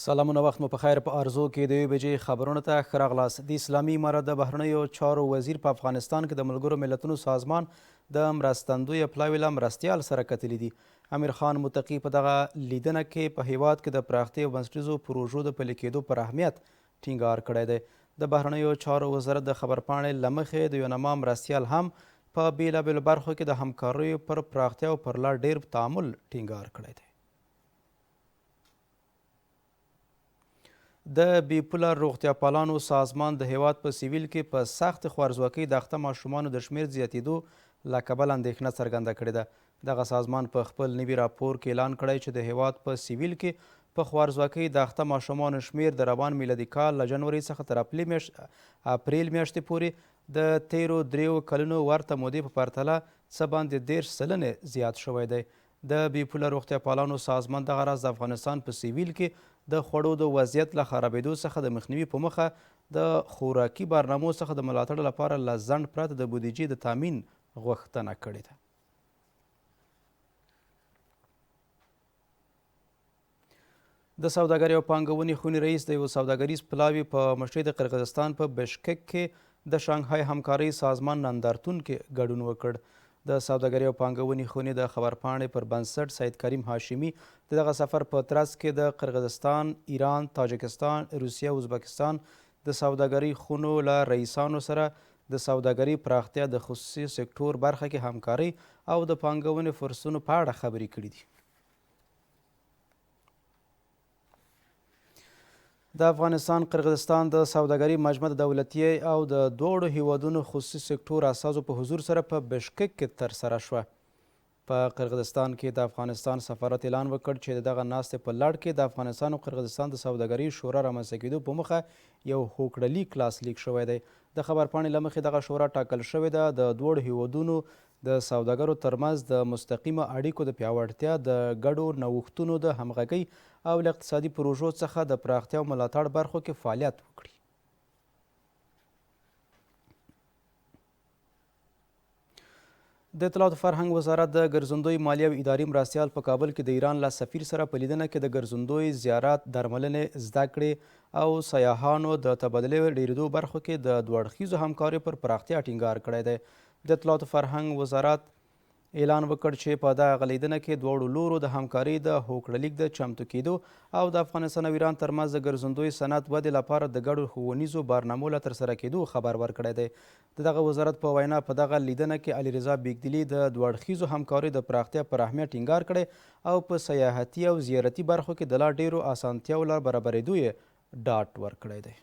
سلامونه وخت مو په خیر. په ارزو کې د 1 بجې خبرونو ته ښه راغلاست. د اسلامي امارت د بهرنیو چارو وزیر په افغانستان کې د ملګرو ملتونو سازمان د مرستندویه پلاوي له مرستیال سره کتلي دي. امیر خان متقي په دغه لیدنه کې په هیواد کې د پراختیا او بنسټیزو پروژو د پلي کېدو پر اهمیت ټینګار کړی دی. د بهرنیو چارو وزارت د خبرپاڼې له مخې د یونما مرستیال هم په بیلابیلو برخو کې د همکاریو پر پراختیا او پر لا ډیر تعامل ټینګار کړی دی. د بې پوله روغتیا پالانو سازمان د هیواد په سیویل کې په سخت خوارځواکۍ د اخته ماشومانو د شمیر زیاتېدو له کبله اندېښنه څرګنده کړې ده. دغه سازمان په خپل نوي راپور کې اعلان کړی چې د هیواد په سیویل کې په خوارځواکۍ د اخته ماشومانو شمیر د روان میلادي کال له جنوري څخه تر اپریل میاشتې پورې د تیرو 3 کلونو ورته مودې په پرتله څه باندې 10 سلنې زیات شوی دی. د بې پوله روغتیا پالانو سازمان دغه راز د افغانستان په سیویل کې د خوړو د وضعیت له خرابېدو څخه د مخنیوي په موخه د خوراکي برنامو څخه د ملاتړ لپاره له ځنډ پرته د بودیجې د تامین غوښتنه کړې ده. د سوداګرۍ او پانګونې خونې رئیس د یو سوداګریز پلاوي په مشرۍ د قرغیزستان په بشکک کې د شانګهای همکارۍ سازمان نندارتون کې ګډون وکړ. د سوداګرۍ او پانګونې خونې د خبرپاڼې پر بنسټ سید کریم هاشمي د دغه سفر په ترڅ کې د قرغیزستان، ایران، تاجکستان، روسیه او ازبکستان د سوداګرۍ خونو له رئیسانو سره د سوداګرۍ پراختیا، د خصوصي سکتور برخه کې همکارۍ او د پانګونې فرصتونو په اړه خبرې کړي دي. د افغانستان قرغیزستان د سوداګرۍ مجمع د دولتي او د دواړو هیوادونو خصوصي سکتور اساسو په حضور سره په بشکک کې ترسره شوه. په قرغیزستان کې د افغانستان سفارت اعلان وکړ چې د دغه ناستې په لړ کې د افغانستان او قرغیزستان د سوداګرۍ شورا رامنځته کېدو په موخه یو هوکړلیک لاسلیک شوی دی. د خبرپاڼې له مخې دغه شورا ټاکل شوې ده د دواړو هیوادونو د سوداګرو ترمنځ د مستقیمه اړیکو د پیاوړتیا، د ګډو نوښتونو د همغږۍ او له اقتصادي پروژو څخه د پراختیا او ملاتړ برخو کې فعالیت وکړي. د اطلاعاتو فرهنګ وزارت د ګرځندوی مالیې او اداري مرستیال په کابل کې د ایران له سفیر سره په لیدنه کې د ګرځندوی زیارت، درملنې، زده کړې او سیاحانو د تبادلې ډیریدو برخو کې د دوه اړخیزو همکاریو پر پراختیا ټینګار کړی دی. د اطلاعاتو فرهنګ وزارت اعلان وکړ چې په دغه لیدنه کې دواړو لورو د همکارۍ د هوکړلیک د چمتو کېدو او د افغانستان او ایران ترمنځ د ګرځندوی صنعت ودې لپاره د ګډو ښوونیزو برنامو له ترسره کېدو خبر ورکړی دی. د دغه وزارت په وینا په دغه لیدنه کې علیرضا بیګدلي د دوه اړخیزو همکاریو د پراختیا پر اهمیت ټینګار کړی او په سیاحتي او زیارتي برخو کې د لا ډیرو اسانتیاو له برابرېدو یې ډاډ ورکړی دی.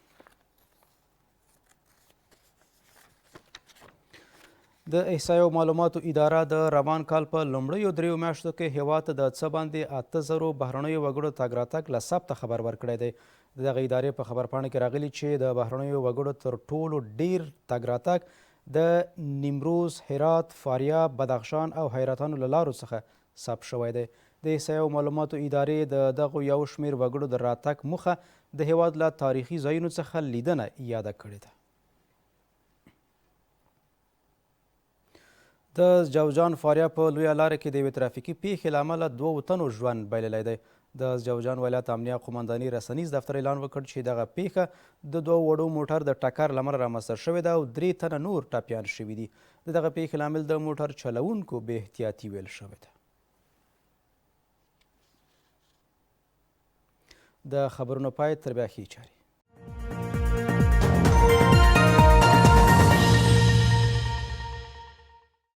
د احصایې او معلوماتو اداره د روان کال په لومړیو 3 میاشتو کې هیواد ته د څه باندې 8,000 بهرنیو وګړو تګ راتګ له ثبته خبر ورکړی دی. د دغه ادارې په خبرپاڼه کې راغلي چې د بهرنیو وګړو تر ټولو ډیر تګ راتګ د نیمروز، هرات، فاریاب، بدخشان او حیرتانو له لارو څخه ثبت شوی دی. د احصایې او معلوماتو ادارې د دغو یو شمیر وګړو د راتګ موخه د هیواد له تاریخي ځایونو څخه لیدنه یاده کړې ده. د جوزجان فاریاب په لویه لاره کې د یوې ترافیکي پیښې له امله 2 تنو ژوند بایللی دی. د جوزجان ولایت امنیه قومنداني رسنیز دفتر اعلان وکړ چې دغه پیښه د 2 وړو موټر د ټکر له امله رامنځته شوې ده او 3 تنه نور ټپیان شوي دي. د دغه پیښې لامل د موټر چلوونکو بې احتیاطي ویل شوې ده. د خبرونو پای تر بیا ښې چارې.